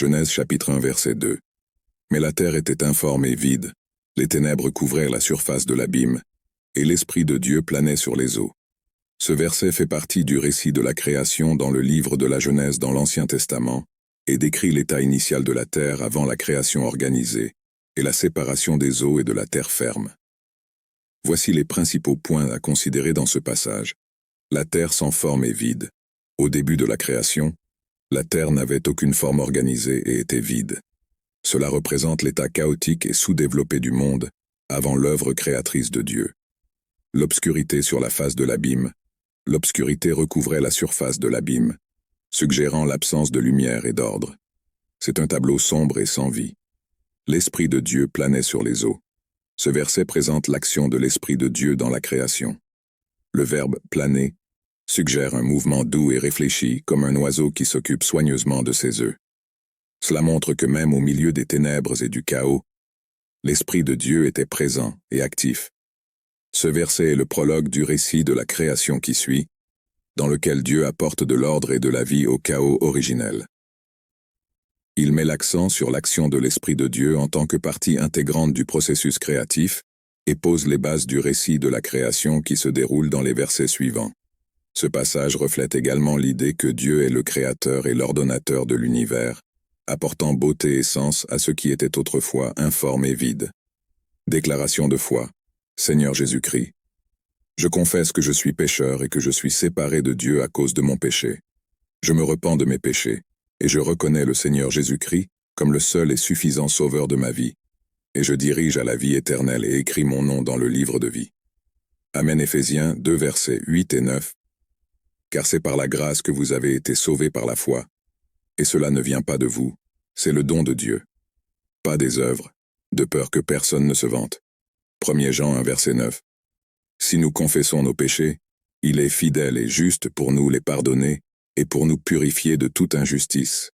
Genèse chapitre 1 verset 2. Mais la terre était informe et vide, les ténèbres couvrirent la surface de l'abîme, et l'Esprit de Dieu planait sur les eaux. Ce verset fait partie du récit de la création dans le livre de la Genèse dans l'Ancien Testament, et décrit l'état initial de la terre avant la création organisée, et la séparation des eaux et de la terre ferme. Voici les principaux points à considérer dans ce passage. La terre sans forme et vide. Au début de la création, la terre n'avait aucune forme organisée et était vide. Cela représente l'état chaotique et sous-développé du monde, avant l'œuvre créatrice de Dieu. L'obscurité sur la face de l'abîme. L'obscurité recouvrait la surface de l'abîme, suggérant l'absence de lumière et d'ordre. C'est un tableau sombre et sans vie. L'Esprit de Dieu planait sur les eaux. Ce verset présente l'action de l'Esprit de Dieu dans la création. Le verbe « planer » suggère un mouvement doux et réfléchi comme un oiseau qui s'occupe soigneusement de ses œufs. Cela montre que même au milieu des ténèbres et du chaos, l'Esprit de Dieu était présent et actif. Ce verset est le prologue du récit de la création qui suit, dans lequel Dieu apporte de l'ordre et de la vie au chaos originel. Il met l'accent sur l'action de l'Esprit de Dieu en tant que partie intégrante du processus créatif et pose les bases du récit de la création qui se déroule dans les versets suivants. Ce passage reflète également l'idée que Dieu est le créateur et l'ordonnateur de l'univers, apportant beauté et sens à ce qui était autrefois informe et vide. Déclaration de foi. Seigneur Jésus-Christ. Je confesse que je suis pécheur et que je suis séparé de Dieu à cause de mon péché. Je me repens de mes péchés, et je reconnais le Seigneur Jésus-Christ comme le seul et suffisant sauveur de ma vie, et je dirige à la vie éternelle et écris mon nom dans le livre de vie. Amen. Éphésiens 2 versets 8 et 9. Car c'est par la grâce que vous avez été sauvés par la foi, et cela ne vient pas de vous, c'est le don de Dieu. Pas des œuvres, de peur que personne ne se vante. 1 Jean 1 verset 9. Si nous confessons nos péchés, il est fidèle et juste pour nous les pardonner et pour nous purifier de toute injustice.